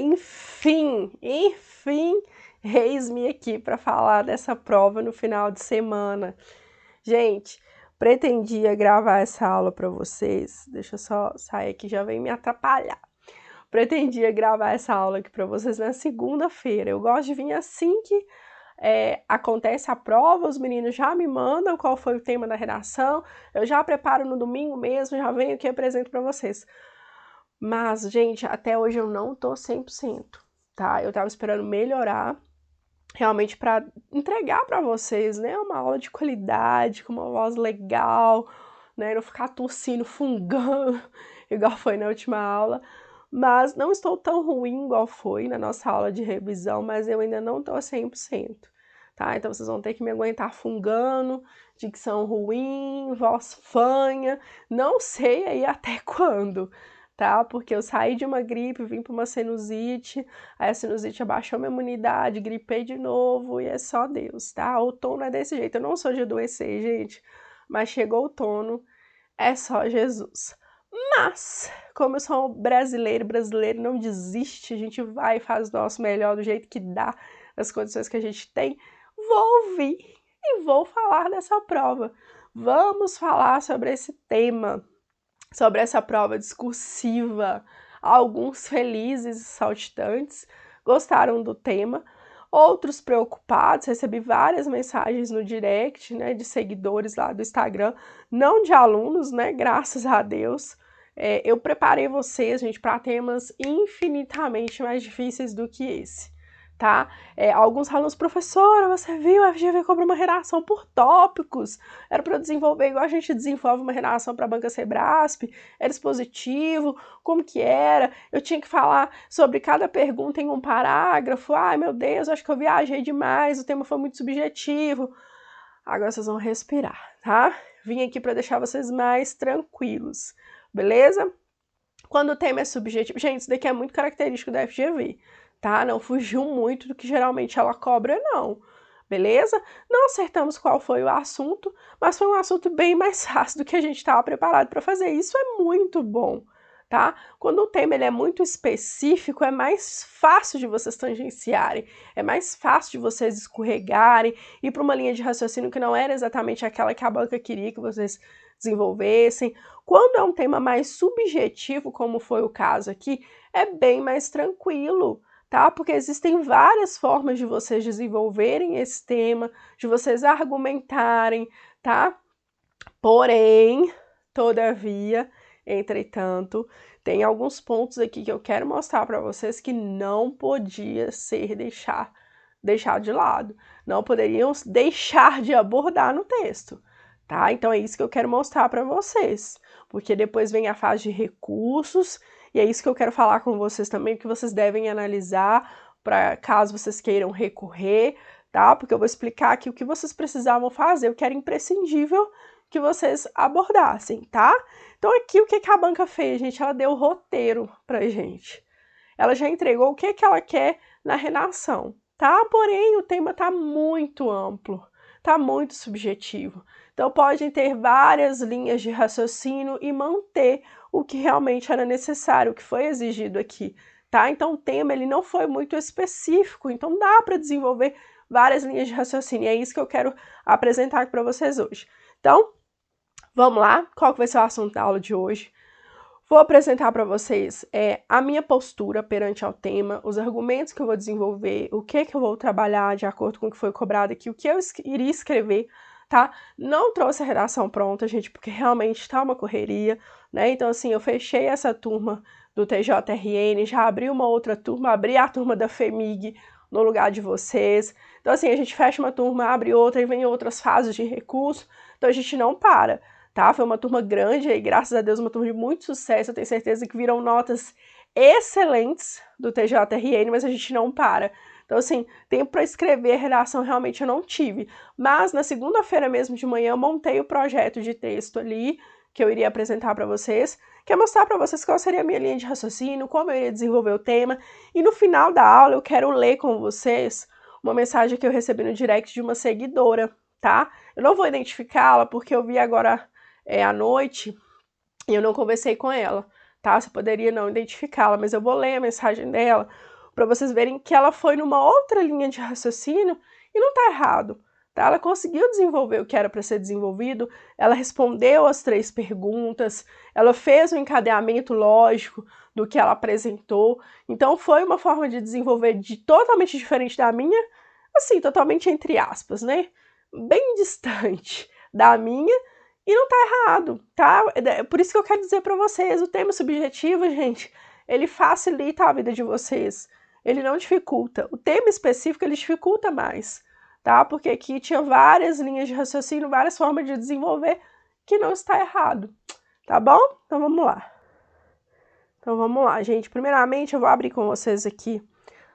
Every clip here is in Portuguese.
enfim, eis-me aqui para falar dessa prova no final de semana. Gente, pretendia gravar essa aula para vocês, deixa eu só sair aqui, já vem me atrapalhar. Pretendia gravar essa aula aqui para vocês na segunda-feira. Eu gosto de vir assim que acontece a prova, os meninos já me mandam qual foi o tema da redação, eu já preparo no domingo mesmo, já venho aqui e apresento para vocês. Mas, gente, até hoje eu não tô 100%, tá? Eu tava esperando melhorar, realmente para entregar para vocês, né? Uma aula de qualidade, com uma voz legal, né? Não ficar tossindo, fungando, igual foi na última aula. Mas não estou tão ruim igual foi na nossa aula de revisão, mas eu ainda não tô 100%, tá? Então vocês vão ter que me aguentar fungando, dicção ruim, voz fanha, não sei aí até quando, tá? Porque eu saí de uma gripe, vim para uma sinusite, aí a sinusite abaixou minha imunidade, gripei de novo e é só Deus, tá? O outono é desse jeito, eu não sou de adoecer, gente, mas chegou o outono, é só Jesus. Mas, como eu sou brasileiro não desiste, a gente vai e faz o nosso melhor do jeito que dá, nas condições que a gente tem, vou ouvir e vou falar dessa prova. Vamos falar sobre esse tema, sobre essa prova discursiva. Alguns felizes e saltitantes gostaram do tema, outros preocupados. Recebi várias mensagens no direct, né, de seguidores lá do Instagram, não de alunos, né, graças a Deus. Eu preparei vocês, gente, para temas infinitamente mais difíceis do que esse, tá? Alguns alunos, professora, você viu, a FGV cobra uma redação por tópicos, era para eu desenvolver igual a gente desenvolve uma redação para a banca Sebrasp, era expositivo, como que era, eu tinha que falar sobre cada pergunta em um parágrafo, ai meu Deus, acho que eu viajei demais, o tema foi muito subjetivo. Agora vocês vão respirar, tá? Vim aqui para deixar vocês mais tranquilos, beleza? Quando o tema é subjetivo, gente, isso daqui é muito característico da FGV, tá? Não fugiu muito do que geralmente ela cobra, não. Beleza? Não acertamos qual foi o assunto, mas foi um assunto bem mais fácil do que a gente estava preparado para fazer. Isso é muito bom, tá? Quando o tema ele é muito específico, é mais fácil de vocês tangenciarem, é mais fácil de vocês escorregarem, ir para uma linha de raciocínio que não era exatamente aquela que a banca queria que vocês desenvolvessem. Quando é um tema mais subjetivo, como foi o caso aqui, é bem mais tranquilo, tá? Porque existem várias formas de vocês desenvolverem esse tema, de vocês argumentarem, tá? Porém, todavia, entretanto, tem alguns pontos aqui que eu quero mostrar para vocês que não podia ser deixado de lado, não poderiam deixar de abordar no texto, tá? Então é isso que eu quero mostrar para vocês, porque depois vem a fase de recursos e é isso que eu quero falar com vocês também, que vocês devem analisar para caso vocês queiram recorrer, tá? Porque eu vou explicar aqui o que vocês precisavam fazer, o que era imprescindível que vocês abordassem, tá? Então aqui o que a banca fez, gente? Ela deu o roteiro pra gente. Ela já entregou o que ela quer na redação, tá? Porém, o tema tá muito amplo, tá muito subjetivo. Então podem ter várias linhas de raciocínio e manter o que realmente era necessário, o que foi exigido aqui, tá? Então o tema ele não foi muito específico, então dá para desenvolver várias linhas de raciocínio. E é isso que eu quero apresentar aqui para vocês hoje. Então, vamos lá, qual que vai ser o assunto da aula de hoje? Vou apresentar para vocês a minha postura perante ao tema, os argumentos que eu vou desenvolver, o que eu vou trabalhar de acordo com o que foi cobrado aqui, o que eu iria escrever, tá? Não trouxe a redação pronta, gente, porque realmente tá uma correria, né? Então, assim, eu fechei essa turma do TJRN, já abri uma outra turma, abri a turma da FEMIG no lugar de vocês. Então, assim, a gente fecha uma turma, abre outra e vem outras fases de recurso, então a gente não para. Tá? Foi uma turma grande e, graças a Deus, uma turma de muito sucesso. Eu tenho certeza que viram notas excelentes do TJRN, mas a gente não para. Então, assim, tempo para escrever a redação realmente eu não tive. Mas, na segunda-feira mesmo de manhã, eu montei o projeto de texto ali, que eu iria apresentar para vocês, que é mostrar para vocês qual seria a minha linha de raciocínio, como eu iria desenvolver o tema. E no final da aula, eu quero ler com vocês uma mensagem que eu recebi no direct de uma seguidora, tá? Eu não vou identificá-la, porque eu vi agora à noite e eu não conversei com ela, tá? Você poderia não identificá-la, mas eu vou ler a mensagem dela, para vocês verem que ela foi numa outra linha de raciocínio e não tá errado. Tá? Ela conseguiu desenvolver o que era para ser desenvolvido, ela respondeu as 3 perguntas, ela fez um encadeamento lógico do que ela apresentou. Então foi uma forma de desenvolver totalmente diferente da minha, assim, totalmente entre aspas, né? Bem distante da minha e não tá errado, tá? Por isso que eu quero dizer para vocês, o tema subjetivo, gente, ele facilita a vida de vocês, ele não dificulta. O tema específico, ele dificulta mais. Tá? Porque aqui tinha várias linhas de raciocínio, várias formas de desenvolver que não está errado, tá bom? Então vamos lá. Então vamos lá, gente. Primeiramente eu vou abrir com vocês aqui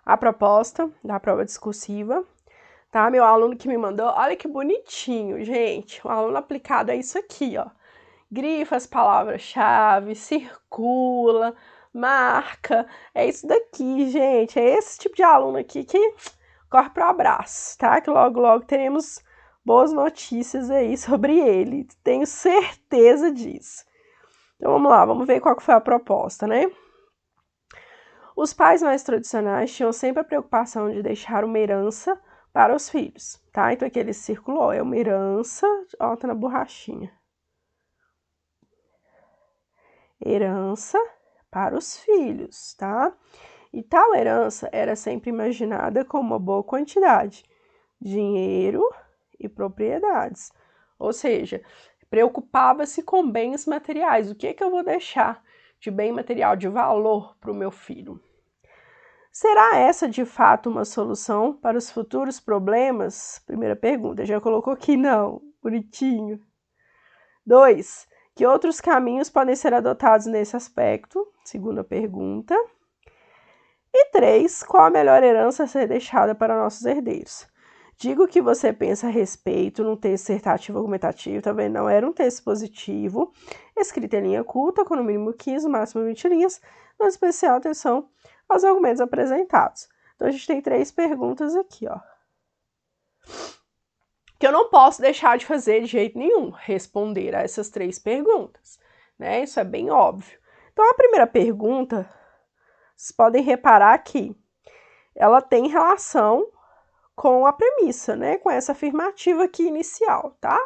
a proposta da prova discursiva, tá? Meu aluno que me mandou, olha que bonitinho, gente. O aluno aplicado é isso aqui, ó. Grifa as palavras-chave, circula, marca. É isso daqui, gente. É esse tipo de aluno aqui que corre pro abraço, tá? Que logo, logo teremos boas notícias aí sobre ele. Tenho certeza disso. Então, vamos lá, vamos ver qual que foi a proposta, né? Os pais mais tradicionais tinham sempre a preocupação de deixar uma herança para os filhos, tá? Então, aqui ele circulou, é uma herança, ó, tá na borrachinha. Herança para os filhos, tá? E tal herança era sempre imaginada como uma boa quantidade, dinheiro e propriedades. Ou seja, preocupava-se com bens materiais. O que é que eu vou deixar de bem material, de valor para o meu filho? Será essa, de fato, uma solução para os futuros problemas? Primeira pergunta, já colocou que não. Bonitinho. 2. Que outros caminhos podem ser adotados nesse aspecto? Segunda pergunta. E 3. Qual a melhor herança a ser deixada para nossos herdeiros? Digo o que você pensa a respeito num texto dissertativo argumentativo, também não era um texto positivo, escrito em linha culta, com no mínimo 15, no máximo 20 linhas, dando especial atenção aos argumentos apresentados. Então, a gente tem 3 perguntas aqui, ó. Que eu não posso deixar de fazer de jeito nenhum, responder a essas 3 perguntas, né? Isso é bem óbvio. Então, a primeira pergunta, vocês podem reparar que ela tem relação com a premissa, né? Com essa afirmativa aqui inicial, tá?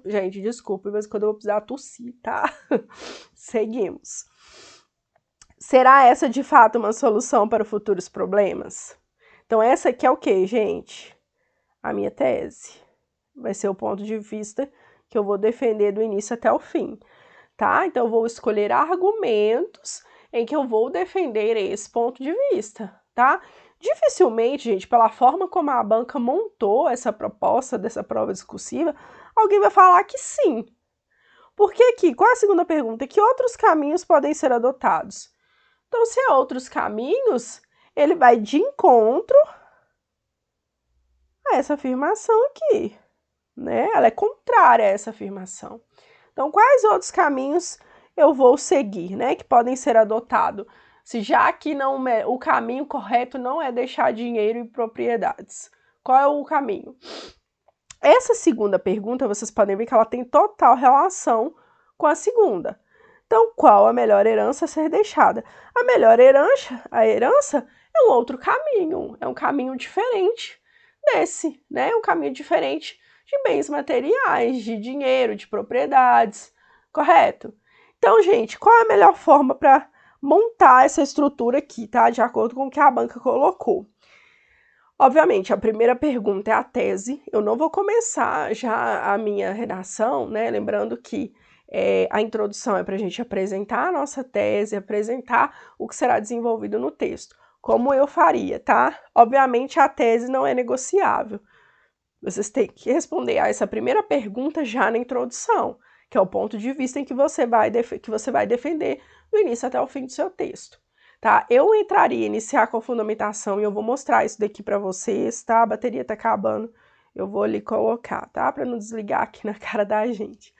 Gente, desculpa, mas quando eu vou precisar tossir, tá? Seguimos. Será essa, de fato, uma solução para futuros problemas? Então, essa aqui é o quê, gente? A minha tese. Vai ser o ponto de vista que eu vou defender do início até o fim, tá? Então, eu vou escolher argumentos em que eu vou defender esse ponto de vista, tá? Dificilmente, gente, pela forma como a banca montou essa proposta dessa prova discursiva, alguém vai falar que sim. Porque aqui, qual é a segunda pergunta? Que outros caminhos podem ser adotados? Então, se há outros caminhos, ele vai de encontro a essa afirmação aqui, né? Ela é contrária a essa afirmação. Então, quais outros caminhos eu vou seguir, né? Que podem ser adotados? Se já que não o caminho correto não é deixar dinheiro e propriedades. Qual é o caminho? Essa segunda pergunta, vocês podem ver que ela tem total relação com a segunda. Então, qual a melhor herança a ser deixada? A melhor herança é um outro caminho, é um caminho diferente desse, né? Um caminho diferente de bens materiais, de dinheiro, de propriedades, correto? Então, gente, qual é a melhor forma para montar essa estrutura aqui, tá? De acordo com o que a banca colocou. Obviamente, a primeira pergunta é a tese. Eu não vou começar já a minha redação, né? Lembrando que a introdução é para a gente apresentar a nossa tese, apresentar o que será desenvolvido no texto. Como eu faria, tá? Obviamente, a tese não é negociável. Vocês têm que responder a essa primeira pergunta já na introdução, que é o ponto de vista em que você vai defender do início até o fim do seu texto, tá? Eu iniciar com a fundamentação e eu vou mostrar isso daqui para vocês, tá? A bateria tá acabando, eu vou ali colocar, tá? Para não desligar aqui na cara da gente.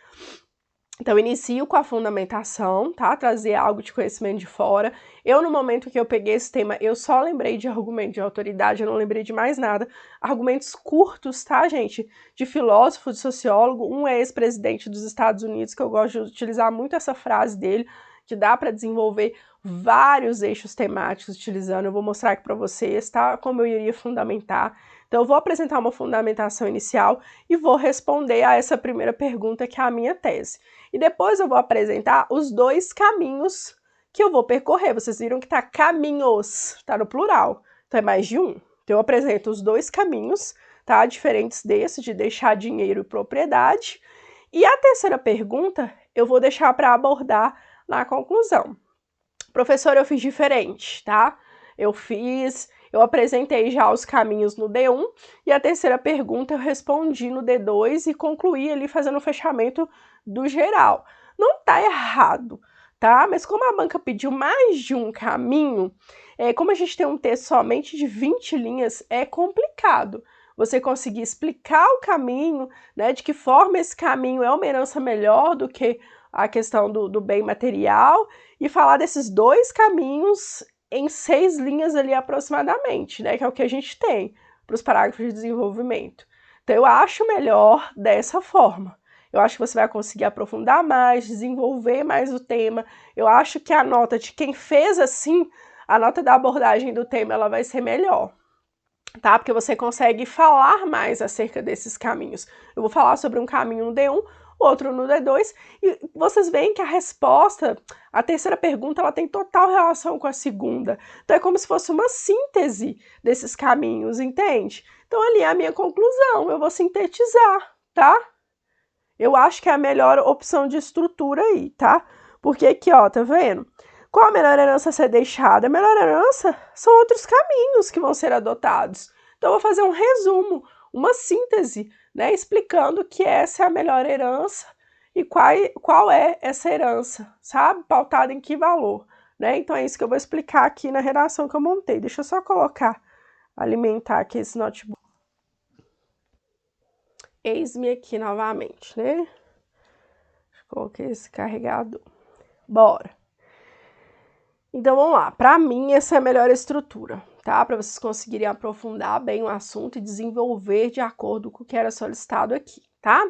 Então, inicio com a fundamentação, tá? Trazer algo de conhecimento de fora. Eu, no momento que eu peguei esse tema, eu só lembrei de argumento de autoridade, eu não lembrei de mais nada. Argumentos curtos, tá, gente? De filósofo, de sociólogo. Um é ex-presidente dos Estados Unidos, que eu gosto de utilizar muito essa frase dele, que dá para desenvolver vários eixos temáticos utilizando. Eu vou mostrar aqui para vocês, tá? Como eu iria fundamentar. Então, eu vou apresentar uma fundamentação inicial e vou responder a essa primeira pergunta, que é a minha tese. E depois eu vou apresentar os dois caminhos que eu vou percorrer. Vocês viram que tá caminhos, tá no plural. Então, é mais de um. Então, eu apresento os dois caminhos, tá? Diferentes desse, de deixar dinheiro e propriedade. E a terceira pergunta, eu vou deixar para abordar na conclusão. Professor, eu fiz diferente, tá? Eu apresentei já os caminhos no D1 e a terceira pergunta eu respondi no D2 e concluí ali fazendo o fechamento do geral. Não tá errado, tá? Mas como a banca pediu mais de um caminho, como a gente tem um texto somente de 20 linhas, é complicado você conseguir explicar o caminho, né, de que forma esse caminho é uma herança melhor do que a questão do bem material, e falar desses dois caminhos em 6 linhas ali aproximadamente, né, que é o que a gente tem para os parágrafos de desenvolvimento. Então, eu acho melhor dessa forma. Eu acho que você vai conseguir aprofundar mais, desenvolver mais o tema. Eu acho que a nota de quem fez assim, a nota da abordagem do tema, ela vai ser melhor, tá? Porque você consegue falar mais acerca desses caminhos. Eu vou falar sobre um caminho no D1, outro no D2, e vocês veem que a resposta, a terceira pergunta, ela tem total relação com a segunda. Então, é como se fosse uma síntese desses caminhos, entende? Então, ali é a minha conclusão, eu vou sintetizar, tá? Eu acho que é a melhor opção de estrutura aí, tá? Porque aqui, ó, tá vendo? Qual a melhor herança a ser deixada? A melhor herança são outros caminhos que vão ser adotados. Então, eu vou fazer um resumo, uma síntese, né, explicando que essa é a melhor herança e qual é essa herança, sabe? Pautada em que valor, né? Então, é isso que eu vou explicar aqui na redação que eu montei. Deixa eu só colocar, alimentar aqui esse notebook. Eis-me aqui novamente, né? Coloquei esse carregador. Bora! Então, vamos lá. Para mim, essa é a melhor estrutura, tá? Para vocês conseguirem aprofundar bem o assunto e desenvolver de acordo com o que era solicitado aqui, tá?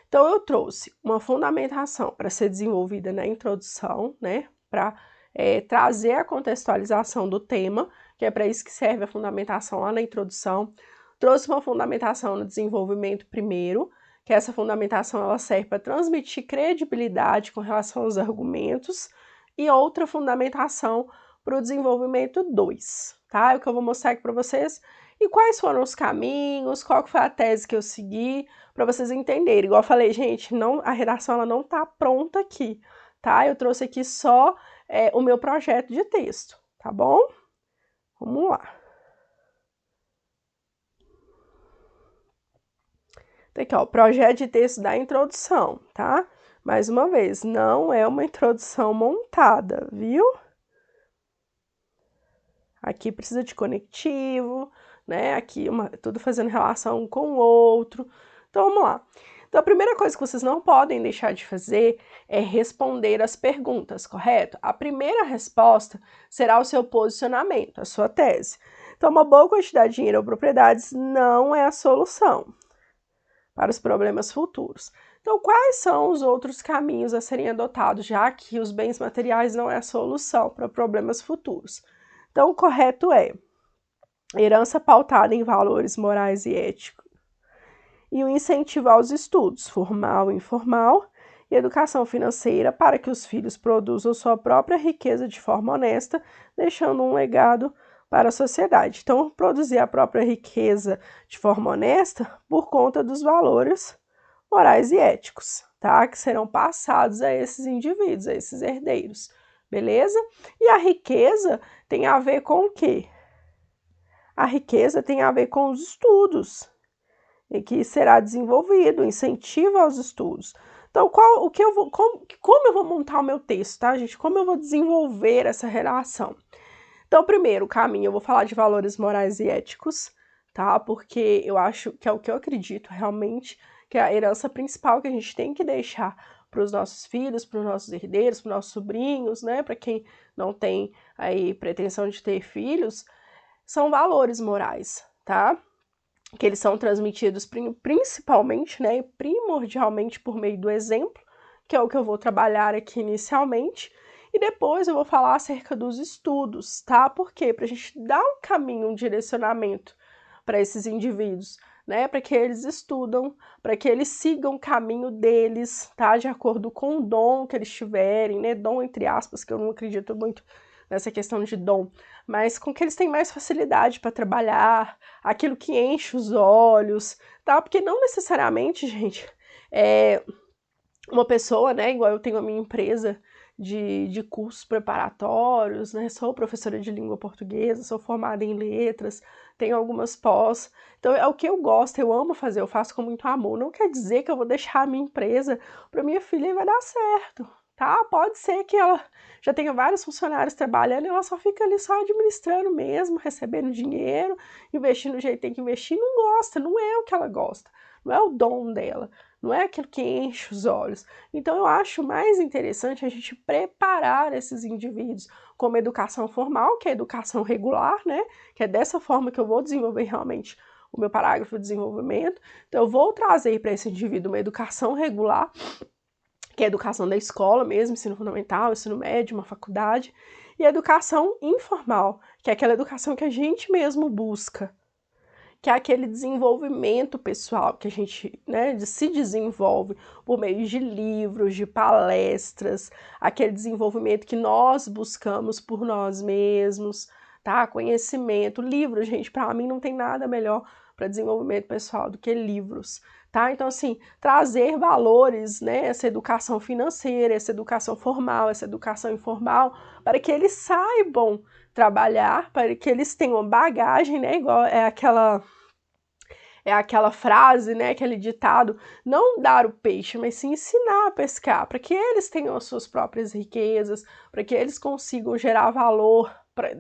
Então, eu trouxe uma fundamentação para ser desenvolvida na introdução, né? Para trazer a contextualização do tema, que é para isso que serve a fundamentação lá na introdução. Trouxe uma fundamentação no desenvolvimento primeiro, que essa fundamentação ela serve para transmitir credibilidade com relação aos argumentos, e outra fundamentação para o desenvolvimento 2, tá? É o que eu vou mostrar aqui para vocês. E quais foram os caminhos, qual foi a tese que eu segui, para vocês entenderem. Igual eu falei, gente, a redação ela não tá pronta aqui, tá? Eu trouxe aqui só o meu projeto de texto, tá bom? Vamos lá. Então, aqui, ó, projeto de texto da introdução, tá? Mais uma vez, não é uma introdução montada, viu? Aqui precisa de conectivo, né? Aqui tudo fazendo relação com o outro. Então, vamos lá. Então, a primeira coisa que vocês não podem deixar de fazer é responder as perguntas, correto? A primeira resposta será o seu posicionamento, a sua tese. Então, uma boa quantidade de dinheiro ou propriedades não é a solução para os problemas futuros. Então, quais são os outros caminhos a serem adotados, já que os bens materiais não é a solução para problemas futuros? Então, o correto é herança pautada em valores morais e éticos, e o incentivo aos estudos, formal e informal, e educação financeira para que os filhos produzam sua própria riqueza de forma honesta, deixando um legado para a sociedade. Então, produzir a própria riqueza de forma honesta por conta dos valores morais e éticos, tá? Que serão passados a esses indivíduos, a esses herdeiros, beleza? E a riqueza tem a ver com o quê? A riqueza tem a ver com os estudos, e que será desenvolvido, incentivo aos estudos. Então, como eu vou montar o meu texto, tá, gente? Como eu vou desenvolver essa relação? Então, primeiro, o caminho, eu vou falar de valores morais e éticos, tá? Porque eu acho que é o que eu acredito realmente, que é a herança principal que a gente tem que deixar para os nossos filhos, para os nossos herdeiros, para os nossos sobrinhos, né? Para quem não tem aí pretensão de ter filhos, são valores morais, tá? Que eles são transmitidos principalmente, né, primordialmente por meio do exemplo, que é o que eu vou trabalhar aqui inicialmente, E depois eu vou falar acerca dos estudos, tá? Por quê? Para a gente dar um caminho, um direcionamento para esses indivíduos, né? Para que eles estudam, para que eles sigam o caminho deles, tá? De acordo com o dom que eles tiverem, né? Dom entre aspas, que eu não acredito muito nessa questão de dom, mas com que eles têm mais facilidade para trabalhar, aquilo que enche os olhos, tá? Porque não necessariamente, gente, uma pessoa, né, igual eu tenho a minha empresa de cursos preparatórios, né, sou professora de língua portuguesa, sou formada em letras, tenho algumas pós, então é o que eu gosto, eu amo fazer, eu faço com muito amor, não quer dizer que eu vou deixar a minha empresa para minha filha e vai dar certo, tá? Pode ser que ela já tenha vários funcionários trabalhando e ela só fica ali só administrando mesmo, recebendo dinheiro, investindo do jeito que tem que investir, não gosta, não é o que ela gosta, não é o dom dela, não é aquilo que enche os olhos. Então eu acho mais interessante a gente preparar esses indivíduos como educação formal, que é educação regular, né? Que é dessa forma que eu vou desenvolver realmente o meu parágrafo de desenvolvimento. Então eu vou trazer para esse indivíduo uma educação regular, que é a educação da escola mesmo, ensino fundamental, ensino médio, uma faculdade, e a educação informal, que é aquela educação que a gente mesmo busca, que é aquele desenvolvimento pessoal que a gente, né, se desenvolve por meio de livros, de palestras, aquele desenvolvimento que nós buscamos por nós mesmos, tá? Conhecimento, livros, gente, para mim não tem nada melhor para desenvolvimento pessoal do que livros, tá? Então, assim, trazer valores, né, essa educação financeira, essa educação formal, essa educação informal, para que eles saibam trabalhar, para que eles tenham bagagem, né, igual é aquela frase, né, aquele ditado, não dar o peixe, mas sim ensinar a pescar, para que eles tenham as suas próprias riquezas, para que eles consigam gerar valor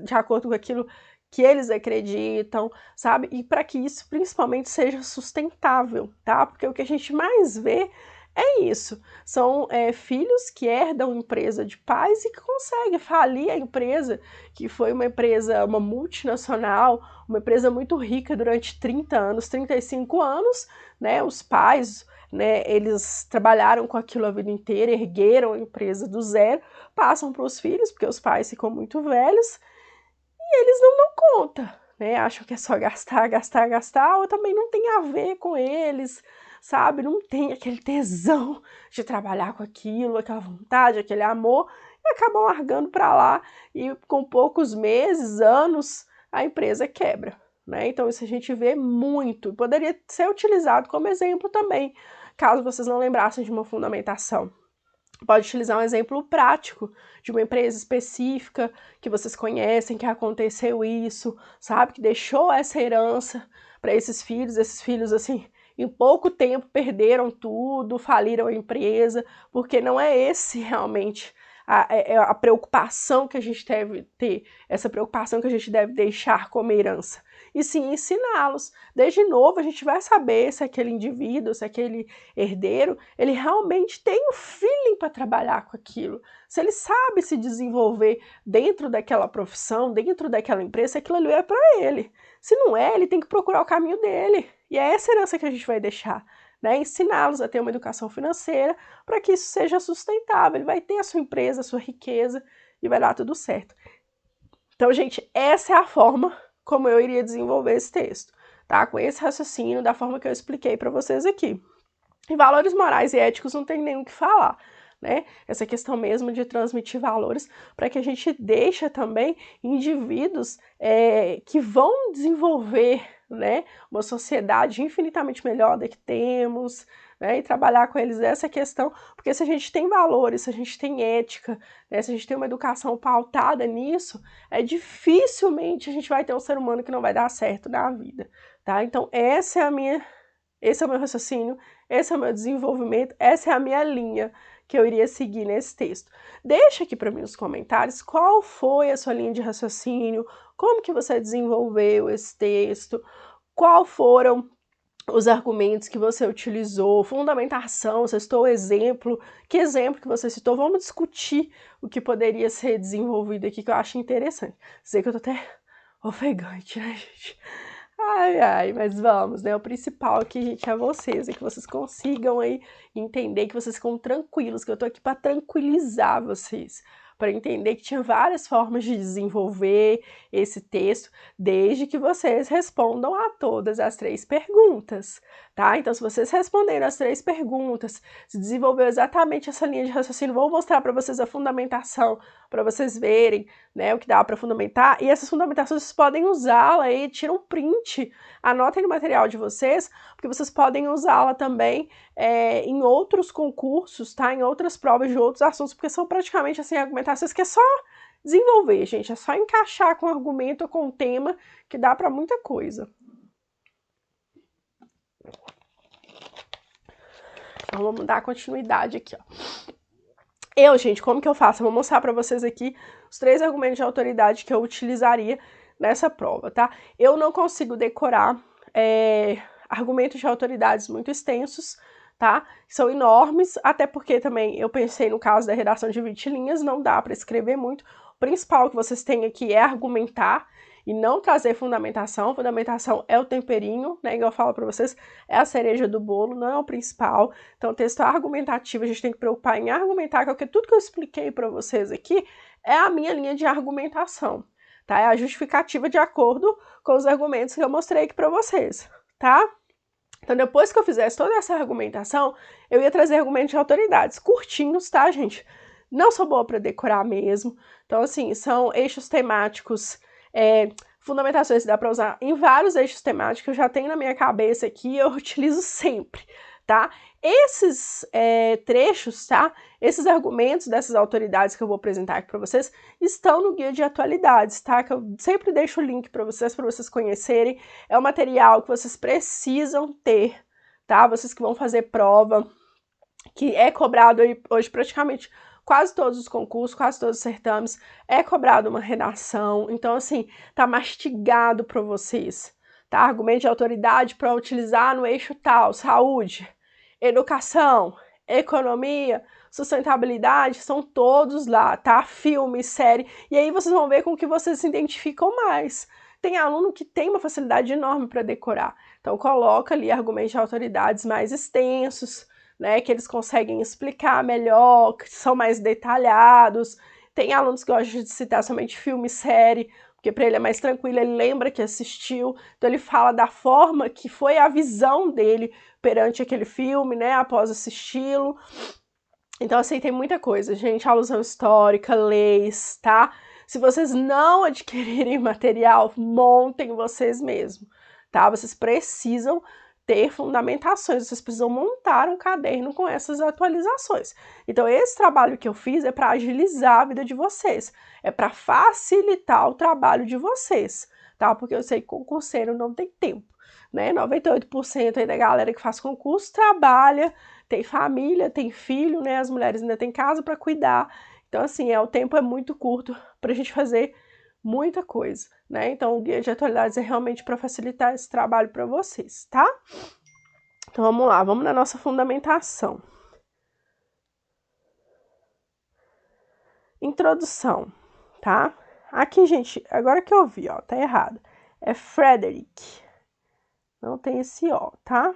de acordo com aquilo que eles acreditam, sabe? E para que isso principalmente seja sustentável, tá? Porque o que a gente mais vê é isso, são filhos que herdam empresa de pais e que conseguem falir a empresa, que foi uma empresa, uma multinacional, uma empresa muito rica durante 30 anos, 35 anos, né, os pais, né, eles trabalharam com aquilo a vida inteira, ergueram a empresa do zero, passam para os filhos, porque os pais ficam muito velhos, e eles não dão conta, né, acham que é só gastar, gastar, gastar, ou também não tem a ver com eles, sabe, não tem aquele tesão de trabalhar com aquilo, aquela vontade, aquele amor, e acabam largando para lá, e com poucos meses, anos, a empresa quebra, né? Então isso a gente vê muito, poderia ser utilizado como exemplo também, caso vocês não lembrassem de uma fundamentação. Pode utilizar um exemplo prático de uma empresa específica que vocês conhecem, que aconteceu isso, sabe? Que deixou essa herança para esses filhos, assim, em pouco tempo perderam tudo, faliram a empresa, porque não é esse realmente a preocupação que a gente deve ter, essa preocupação que a gente deve deixar como herança, e sim ensiná-los. Desde novo a gente vai saber se aquele indivíduo, se aquele herdeiro, ele realmente tem o feeling para trabalhar com aquilo, se ele sabe se desenvolver dentro daquela profissão, dentro daquela empresa, se aquilo ali é para ele. Se não é, ele tem que procurar o caminho dele, e é essa herança que a gente vai deixar. Né, ensiná-los a ter uma educação financeira para que isso seja sustentável. Ele vai ter a sua empresa, a sua riqueza e vai dar tudo certo. Então, gente, essa é a forma como eu iria desenvolver esse texto, tá? Com esse raciocínio, da forma que eu expliquei para vocês aqui. E valores morais e éticos não tem nem o que falar, né? Essa questão mesmo de transmitir valores para que a gente deixe também indivíduos que vão desenvolver, né, uma sociedade infinitamente melhor da que temos, né, e trabalhar com eles essa questão, porque se a gente tem valores, se a gente tem ética, né, se a gente tem uma educação pautada nisso, dificilmente a gente vai ter um ser humano que não vai dar certo na vida, tá? Então esse é o meu raciocínio, esse é o meu desenvolvimento, essa é a minha linha que eu iria seguir nesse texto. Deixa aqui para mim nos comentários qual foi a sua linha de raciocínio, como que você desenvolveu esse texto, qual foram os argumentos que você utilizou, fundamentação, você citou exemplo, que exemplo que você citou, vamos discutir o que poderia ser desenvolvido aqui, que eu acho interessante. Sei que eu tô até ofegante, né, gente? Ai, mas vamos, né? O principal aqui, gente, é vocês, é que vocês consigam aí entender, que vocês ficam tranquilos, que eu tô aqui para tranquilizar vocês, para entender que tinha várias formas de desenvolver esse texto, desde que vocês respondam a todas as 3 perguntas, tá? Então, se vocês responderam as 3 perguntas, se desenvolveu exatamente essa linha de raciocínio, vou mostrar para vocês a fundamentação, para vocês verem, né, o que dá para fundamentar, e essas fundamentações vocês podem usá-la aí, tira um print, anotem no material de vocês, porque vocês podem usá-la também em outros concursos, tá? Em outras provas de outros assuntos, porque são praticamente assim argumentações que é só desenvolver, gente, é só encaixar com argumento ou com tema que dá para muita coisa. Então vamos dar continuidade aqui, ó. Gente, como que eu faço? Eu vou mostrar para vocês aqui os 3 argumentos de autoridade que eu utilizaria nessa prova, tá? Eu não consigo decorar argumentos de autoridades muito extensos, tá? São enormes, até porque também eu pensei no caso da redação de 20 linhas, não dá para escrever muito. O principal que vocês têm aqui é argumentar e não trazer fundamentação. Fundamentação é o temperinho, né? Igual eu falo para vocês, é a cereja do bolo, não é o principal. Então, o texto argumentativo, a gente tem que preocupar em argumentar, porque tudo que eu expliquei para vocês aqui é a minha linha de argumentação, tá? É a justificativa de acordo com os argumentos que eu mostrei aqui para vocês, tá? Então, depois que eu fizesse toda essa argumentação, eu ia trazer argumentos de autoridades, curtinhos, tá, gente? Não sou boa para decorar mesmo. Então, assim, são eixos temáticos, fundamentações que dá para usar em vários eixos temáticos que eu já tenho na minha cabeça aqui e eu utilizo sempre, tá? Esses trechos, tá? Esses argumentos dessas autoridades que eu vou apresentar aqui para vocês estão no guia de atualidades, tá? Que eu sempre deixo o link para vocês conhecerem. É um material que vocês precisam ter, tá? Vocês que vão fazer prova, que é cobrado aí hoje praticamente quase todos os concursos, quase todos os certames, é cobrado uma redação. Então, assim, tá mastigado para vocês, tá? Argumento de autoridade para utilizar no eixo tal, saúde, educação, economia, sustentabilidade, são todos lá, tá? Filme, série, e aí vocês vão ver com que vocês se identificam mais. Tem aluno que tem uma facilidade enorme para decorar, então coloca ali argumentos de autoridades mais extensos, né, que eles conseguem explicar melhor, que são mais detalhados. Tem alunos que gostam de citar somente filme, série, porque para ele é mais tranquilo, ele lembra que assistiu, então ele fala da forma que foi a visão dele perante aquele filme, né, após assisti-lo. Então, assim, tem muita coisa, gente, alusão histórica, leis, tá? Se vocês não adquirirem material, montem vocês mesmos, tá? Vocês precisam ter fundamentações, vocês precisam montar um caderno com essas atualizações. Então, esse trabalho que eu fiz é para agilizar a vida de vocês, é para facilitar o trabalho de vocês, tá? Porque eu sei que concurseiro não tem tempo, né? 98% aí da galera que faz concurso trabalha, tem família, tem filho, né? As mulheres ainda têm casa para cuidar. Então, assim, o tempo é muito curto para a gente fazer muita coisa, né? Então, o guia de atualidades é realmente para facilitar esse trabalho para vocês, tá? Então, vamos lá, vamos na nossa fundamentação. Introdução, tá? Aqui, gente, agora que eu vi, ó, tá errado. É Frederick. Não tem esse ó, tá?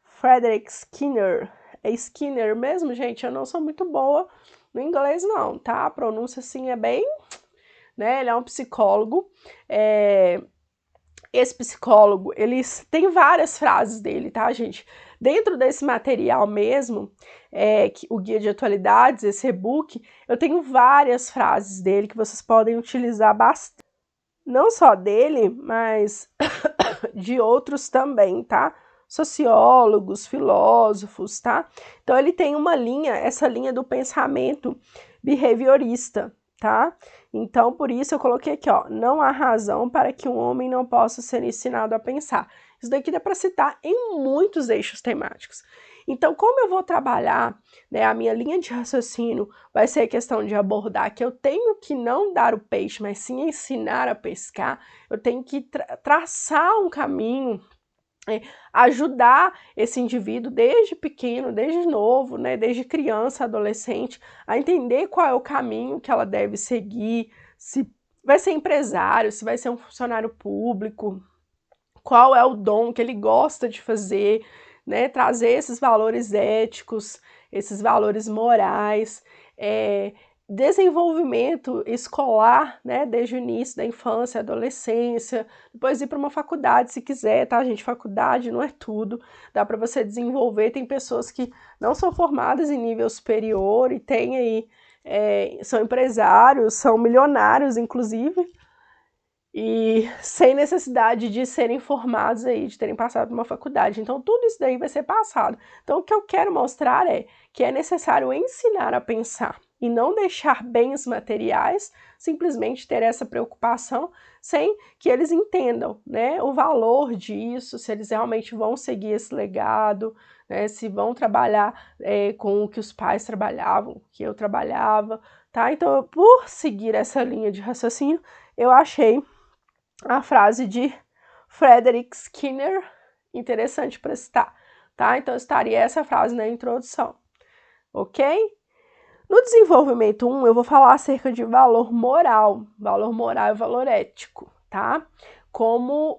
Frederick Skinner. É Skinner mesmo, gente? Eu não sou muito boa no inglês, não, tá? A pronúncia, assim, é bem... né? Ele é um psicólogo. Esse psicólogo, ele tem várias frases dele, tá, gente? Dentro desse material mesmo, o Guia de Atualidades, esse e-book, eu tenho várias frases dele que vocês podem utilizar bastante. Não só dele, mas de outros também, tá? Sociólogos, filósofos, tá? Então, ele tem uma linha, essa linha do pensamento behaviorista, tá? Então, por isso eu coloquei aqui, ó, não há razão para que um homem não possa ser ensinado a pensar. Isso daqui dá para citar em muitos eixos temáticos. Então, como eu vou trabalhar, né, a minha linha de raciocínio vai ser a questão de abordar que eu tenho que não dar o peixe, mas sim ensinar a pescar, eu tenho que traçar um caminho, ajudar esse indivíduo desde pequeno, desde novo, né, desde criança, adolescente, a entender qual é o caminho que ela deve seguir, se vai ser empresário, se vai ser um funcionário público, qual é o dom que ele gosta de fazer, né, trazer esses valores éticos, esses valores morais, desenvolvimento escolar, né, desde o início da infância, adolescência, depois ir para uma faculdade se quiser, tá, gente? Faculdade não é tudo, dá para você desenvolver. Tem pessoas que não são formadas em nível superior e tem aí, são empresários, são milionários, inclusive, e sem necessidade de serem formados aí, de terem passado por uma faculdade. Então, tudo isso daí vai ser passado. Então, o que eu quero mostrar é que é necessário ensinar a pensar e não deixar bens materiais, simplesmente ter essa preocupação sem que eles entendam, né, o valor disso, se eles realmente vão seguir esse legado, né, se vão trabalhar com o que os pais trabalhavam, o que eu trabalhava, tá? Então, por seguir essa linha de raciocínio, eu achei a frase de Frederick Skinner interessante para citar, tá? Então, estaria essa frase na introdução, ok? No desenvolvimento 1, eu vou falar acerca de valor moral e valor ético, tá? Como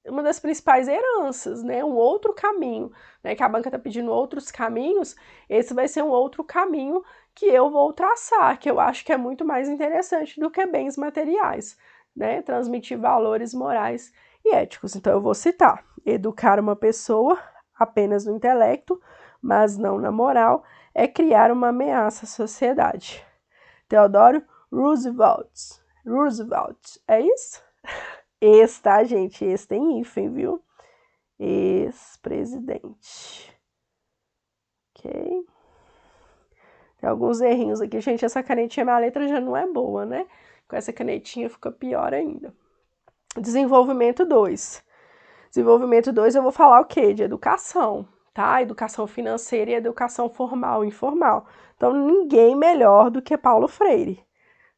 uma das principais heranças, né? Um outro caminho, né? Que a banca está pedindo outros caminhos, esse vai ser um outro caminho que eu vou traçar, que eu acho que é muito mais interessante do que bens materiais, né? Transmitir valores morais e éticos. Então, eu vou citar: educar uma pessoa apenas no intelecto, mas não na moral, é criar uma ameaça à sociedade. Theodore Roosevelt. É isso? Esse, tá, gente? Esse tem hífen, viu? Ex-presidente. Ok? Tem alguns errinhos aqui. Gente, essa canetinha, minha letra já não é boa, né? Com essa canetinha fica pior ainda. Desenvolvimento 2. Desenvolvimento 2 eu vou falar o quê? De educação, tá? Educação financeira e educação formal e informal. Então, ninguém melhor do que Paulo Freire,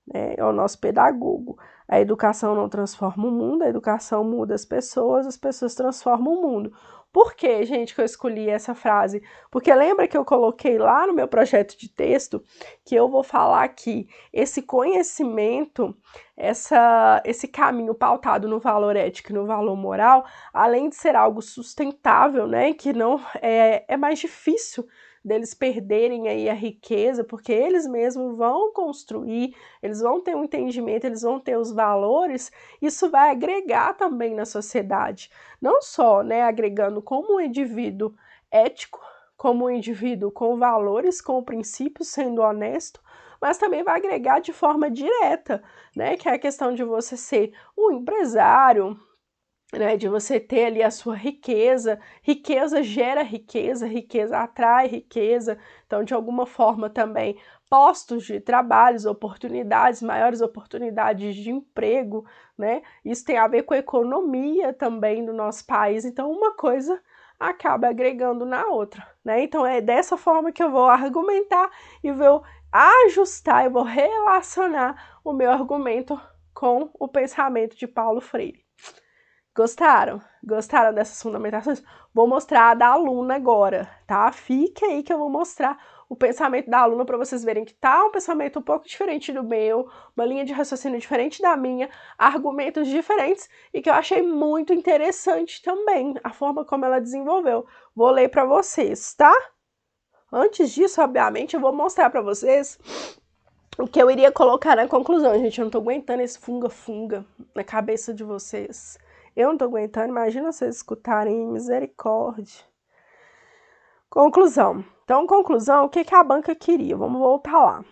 né? É o nosso pedagogo. A educação não transforma o mundo, a educação muda as pessoas transformam o mundo. Por que, gente, que eu escolhi essa frase? Porque lembra que eu coloquei lá no meu projeto de texto que eu vou falar que esse conhecimento, esse caminho pautado no valor ético e no valor moral, além de ser algo sustentável, né, que não é mais difícil deles perderem aí a riqueza, porque eles mesmos vão construir, eles vão ter um entendimento, eles vão ter os valores, isso vai agregar também na sociedade, não só, né, agregando como um indivíduo ético, como um indivíduo com valores, com princípios, sendo honesto, mas também vai agregar de forma direta, né, que é a questão de você ser um empresário, né, de você ter ali a sua riqueza, riqueza gera riqueza, riqueza atrai riqueza, então de alguma forma também postos de trabalhos, oportunidades, maiores oportunidades de emprego, né, isso tem a ver com a economia também do nosso país, então uma coisa acaba agregando na outra, né, então é dessa forma que eu vou argumentar e vou ajustar, eu vou relacionar o meu argumento com o pensamento de Paulo Freire. Gostaram? Gostaram dessas fundamentações? Vou mostrar a da aluna agora, tá? Fique aí que eu vou mostrar o pensamento da aluna para vocês verem que tá um pensamento um pouco diferente do meu, uma linha de raciocínio diferente da minha, argumentos diferentes e que eu achei muito interessante também, a forma como ela desenvolveu. Vou ler para vocês, tá? Antes disso, obviamente, eu vou mostrar para vocês o que eu iria colocar na conclusão. Gente, eu não tô aguentando esse funga-funga na cabeça de vocês. Eu não tô aguentando, imagina vocês escutarem, misericórdia. Conclusão. Então, conclusão, o que a banca queria? Vamos voltar lá.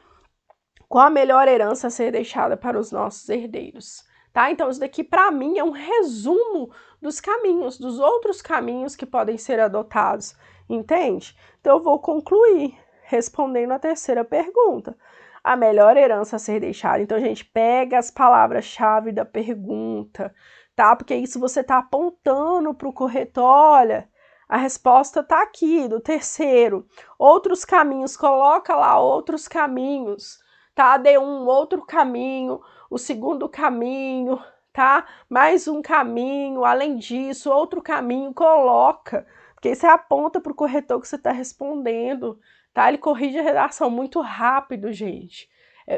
Qual a melhor herança a ser deixada para os nossos herdeiros? Tá? Então, isso daqui, para mim, é um resumo dos caminhos, dos outros caminhos que podem ser adotados, entende? Então, eu vou concluir respondendo a terceira pergunta. A melhor herança a ser deixada. Então, gente, pega as palavras-chave da pergunta, tá? Porque isso você tá apontando para o corretor, olha, a resposta tá aqui, do terceiro. Outros caminhos, coloca lá outros caminhos, tá? D1, outro caminho, o segundo caminho, tá? Mais um caminho, além disso, outro caminho, coloca. Porque aí você aponta para o corretor que você está respondendo, tá? Ele corrige a redação muito rápido, gente.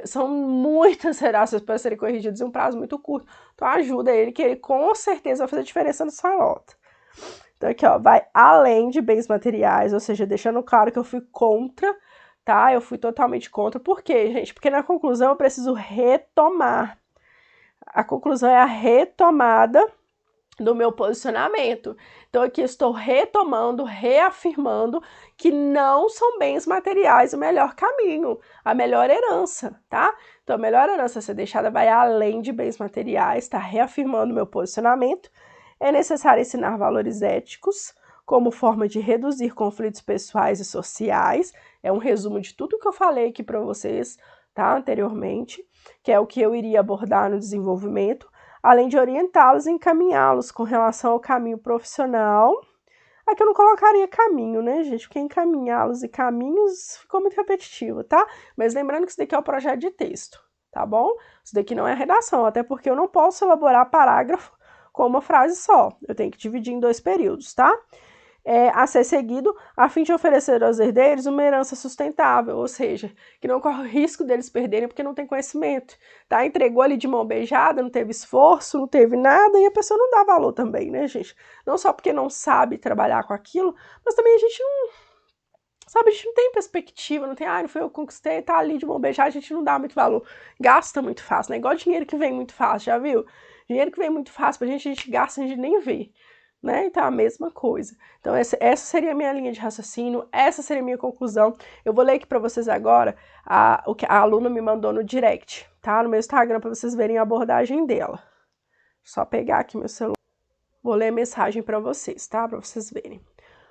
São muitas redações para serem corrigidas em um prazo muito curto. Então ajuda ele, que ele com certeza vai fazer diferença na sua nota. Então aqui, ó, vai além de bens materiais, ou seja, deixando claro que eu fui contra, tá? Eu fui totalmente contra. Por quê, gente? Porque na conclusão eu preciso retomar. A conclusão é a retomada do meu posicionamento. Então aqui eu estou retomando, reafirmando que não são bens materiais o melhor caminho, a melhor herança, tá? Então a melhor herança a ser deixada vai além de bens materiais, tá? Reafirmando meu posicionamento. É necessário ensinar valores éticos como forma de reduzir conflitos pessoais e sociais. É um resumo de tudo que eu falei aqui para vocês, tá? Anteriormente, que é o que eu iria abordar no desenvolvimento, além de orientá-los e encaminhá-los com relação ao caminho profissional. Aqui eu não colocaria caminho, né, gente? Porque encaminhá-los e caminhos ficou muito repetitivo, tá? Mas lembrando que isso daqui é o projeto de texto, tá bom? Isso daqui não é redação, até porque eu não posso elaborar parágrafo com uma frase só. Eu tenho que dividir em 2 períodos, tá? A ser seguido a fim de oferecer aos herdeiros uma herança sustentável, ou seja, que não corre o risco deles perderem porque não tem conhecimento, tá? Entregou ali de mão beijada, não teve esforço, não teve nada, e a pessoa não dá valor também, né, gente? Não só porque não sabe trabalhar com aquilo, mas também a gente não, sabe, a gente não tem perspectiva, não tem, não foi eu que conquistei, tá ali de mão beijada, a gente não dá muito valor, gasta muito fácil, né? Igual dinheiro que vem muito fácil, já viu? Dinheiro que vem muito fácil pra gente, a gente gasta, a gente nem vê. Né? Então, a mesma coisa. Então, essa seria a minha linha de raciocínio, essa seria a minha conclusão. Eu vou ler aqui para vocês agora o que a aluna me mandou no direct, tá? No meu Instagram, para vocês verem a abordagem dela. Só pegar aqui meu celular. Vou ler a mensagem para vocês, tá? Para vocês verem.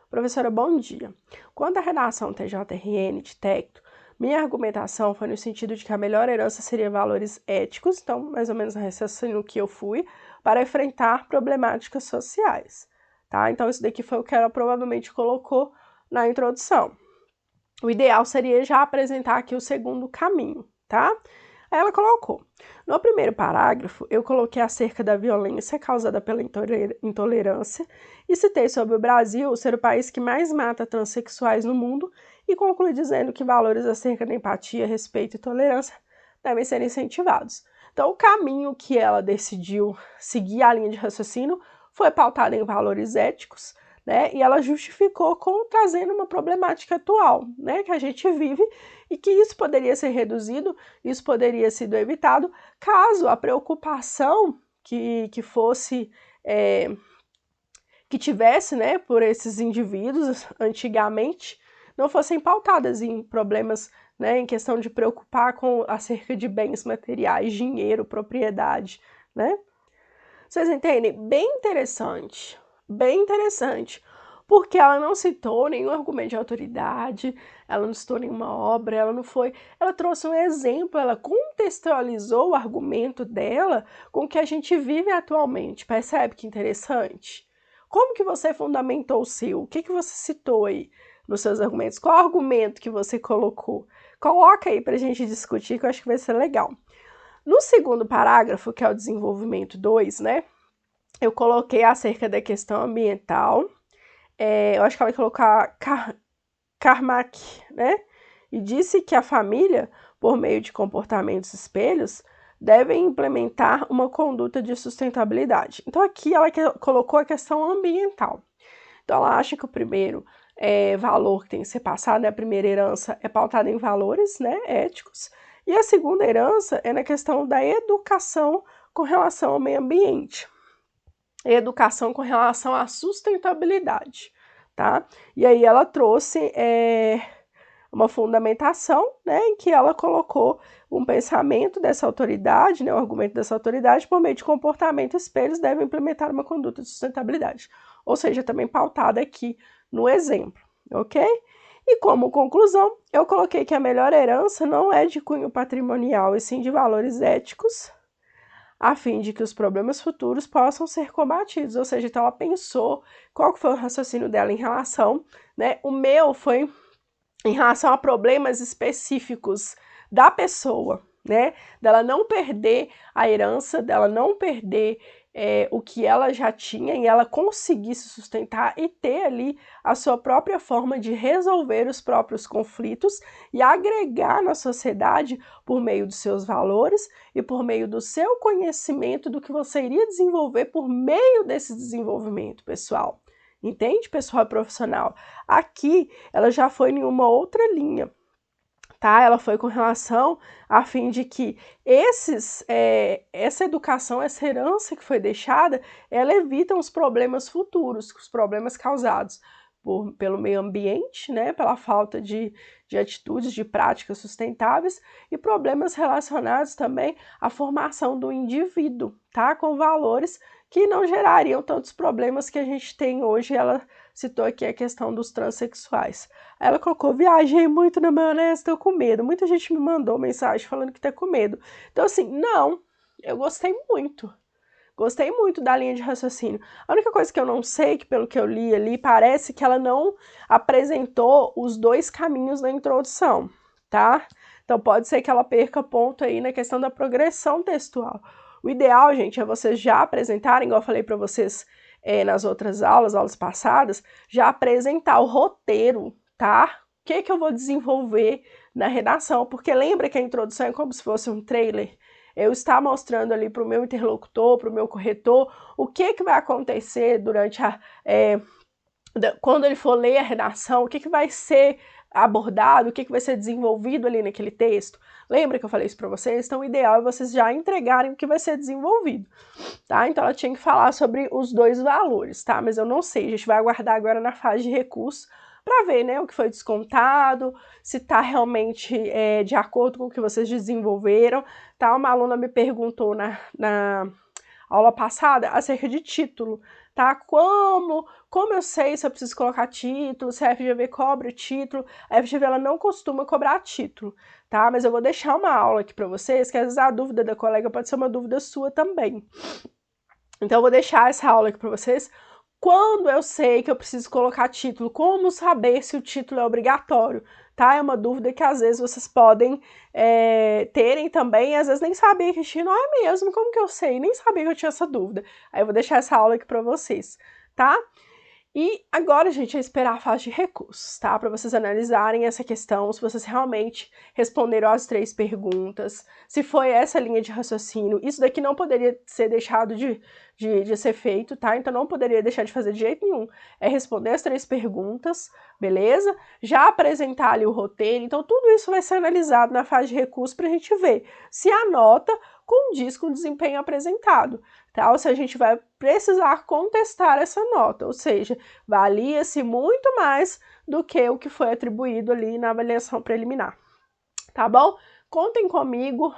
Professora, bom dia. Quanto à redação TJRN de Tecto, minha argumentação foi no sentido de que a melhor herança seria valores éticos, então, mais ou menos a raciocínio que eu fui, para enfrentar problemáticas sociais, tá? Então, isso daqui foi o que ela provavelmente colocou na introdução. O ideal seria já apresentar aqui o segundo caminho, tá? Aí ela colocou. No primeiro parágrafo, eu coloquei acerca da violência causada pela intolerância e citei sobre o Brasil ser o país que mais mata transexuais no mundo e concluí dizendo que valores acerca da empatia, respeito e tolerância devem ser incentivados. Então, o caminho que ela decidiu seguir a linha de raciocínio foi pautado em valores éticos, né? E ela justificou trazendo uma problemática atual, né? Que a gente vive e que isso poderia ser reduzido, isso poderia ser evitado, caso a preocupação que fosse, que tivesse, né, por esses indivíduos antigamente, não fossem pautadas em problemas, né, em questão de preocupar com acerca de bens materiais, dinheiro, propriedade, né? Vocês entendem? Bem interessante, porque ela não citou nenhum argumento de autoridade, ela não citou nenhuma obra, ela trouxe um exemplo, ela contextualizou o argumento dela com o que a gente vive atualmente. Percebe que interessante? Como que você fundamentou o seu? O que você citou aí nos seus argumentos? Qual argumento que você colocou? Coloca aí para a gente discutir, que eu acho que vai ser legal. No segundo parágrafo, que é o desenvolvimento 2, né? Eu coloquei acerca da questão ambiental. Eu acho que ela vai colocar Karmak, né? E disse que a família, por meio de comportamentos espelhos, deve implementar uma conduta de sustentabilidade. Então, aqui ela colocou a questão ambiental. Então, ela acha que o primeiro valor que tem que ser passado, né, a primeira herança, é pautada em valores, né, éticos, e a segunda herança é na questão da educação com relação ao meio ambiente. Educação com relação à sustentabilidade, tá? E aí ela trouxe uma fundamentação, né, em que ela colocou um pensamento dessa autoridade, né, um argumento dessa autoridade, por meio de comportamento espelhos, devem implementar uma conduta de sustentabilidade. Ou seja, também pautada aqui no exemplo, ok? E como conclusão, eu coloquei que a melhor herança não é de cunho patrimonial, e sim de valores éticos, a fim de que os problemas futuros possam ser combatidos. Ou seja, então ela pensou qual que foi o raciocínio dela em relação, né? O meu foi em relação a problemas específicos da pessoa, né? Dela não perder a herança, dela não perder o que ela já tinha e ela conseguir se sustentar e ter ali a sua própria forma de resolver os próprios conflitos e agregar na sociedade por meio dos seus valores e por meio do seu conhecimento do que você iria desenvolver por meio desse desenvolvimento pessoal. Entende, pessoal profissional? Aqui, ela já foi em uma outra linha. tá? Ela foi com relação a fim de que essa educação, essa herança que foi deixada, ela evita os problemas futuros, os problemas causados pelo meio ambiente, né, pela falta de atitudes, de práticas sustentáveis e problemas relacionados também à formação do indivíduo, tá? Com valores que não gerariam tantos problemas que a gente tem hoje. Ela citou aqui a questão dos transexuais. Ela colocou: viajei muito na maionese, tô com medo. Muita gente me mandou mensagem falando que tá com medo. Então, assim, não, eu gostei muito. Gostei muito da linha de raciocínio. A única coisa que eu não sei, que pelo que eu li ali, parece que ela não apresentou os dois caminhos na introdução, tá? Então pode ser que ela perca ponto aí na questão da progressão textual. O ideal, gente, é vocês já apresentarem, igual eu falei para vocês nas outras aulas passadas, já apresentar o roteiro, tá? O que eu vou desenvolver na redação, porque lembra que a introdução é como se fosse um trailer. Eu estou mostrando ali para o meu interlocutor, para o meu corretor, o que vai acontecer durante quando ele for ler a redação, o que vai ser abordado, o que vai ser desenvolvido ali naquele texto. Lembra que eu falei isso para vocês? Então, o ideal é vocês já entregarem o que vai ser desenvolvido, tá? Então, ela tinha que falar sobre os dois valores, tá? Mas eu não sei, a gente vai aguardar agora na fase de recurso para ver, né, o que foi descontado, se está realmente de acordo com o que vocês desenvolveram, tá? Uma aluna me perguntou na aula passada acerca de título, tá? Como eu sei se eu preciso colocar título, se a FGV cobra título? A FGV ela não costuma cobrar título, tá? Mas eu vou deixar uma aula aqui para vocês, que às vezes a dúvida da colega pode ser uma dúvida sua também. Então eu vou deixar essa aula aqui para vocês. Quando eu sei que eu preciso colocar título, como saber se o título é obrigatório, tá? É uma dúvida que às vezes vocês podem terem também, e às vezes nem sabem que não é mesmo, como que eu sei? Nem sabia que eu tinha essa dúvida. Aí eu vou deixar essa aula aqui para vocês, tá? E agora, gente, é esperar a fase de recursos, tá? Para vocês analisarem essa questão, se vocês realmente responderam às 3 perguntas, se foi essa linha de raciocínio. Isso daqui não poderia ser deixado de ser feito, tá? Então não poderia deixar de fazer de jeito nenhum. É responder as 3 perguntas, beleza? Já apresentar ali o roteiro. Então tudo isso vai ser analisado na fase de recursos para a gente ver se a nota condiz com o desempenho apresentado, tá? Ou se a gente vai precisar contestar essa nota, ou seja, valia-se muito mais do que o que foi atribuído ali na avaliação preliminar, tá bom? Contem comigo,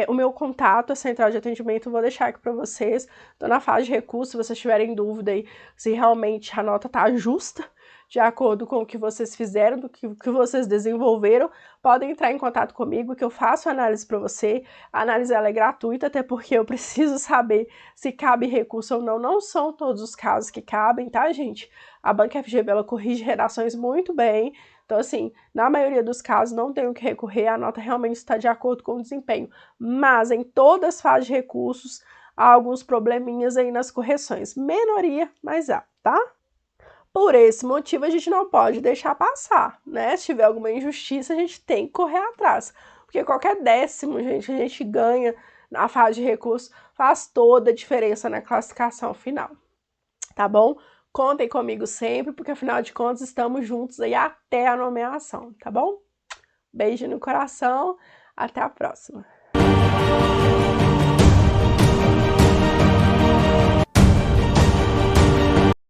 o meu contato, a central de atendimento, eu vou deixar aqui para vocês. Estou na fase de recurso, se vocês tiverem dúvida aí se realmente a nota está justa, de acordo com o que vocês fizeram, do que vocês desenvolveram, podem entrar em contato comigo que eu faço análise para você. A análise ela é gratuita, até porque eu preciso saber se cabe recurso ou não. Não são todos os casos que cabem, tá, gente? A Banca FGV, ela corrige redações muito bem. Então, assim, na maioria dos casos não tem o que recorrer, a nota realmente está de acordo com o desempenho. Mas em todas as fases de recursos, há alguns probleminhas aí nas correções. Minoria, mas há, tá? Por esse motivo, a gente não pode deixar passar, né? Se tiver alguma injustiça, a gente tem que correr atrás. Porque qualquer décimo, gente, a gente ganha na fase de recurso, faz toda a diferença na classificação final, tá bom? Contem comigo sempre, porque afinal de contas estamos juntos aí até a nomeação, tá bom? Beijo no coração, até a próxima.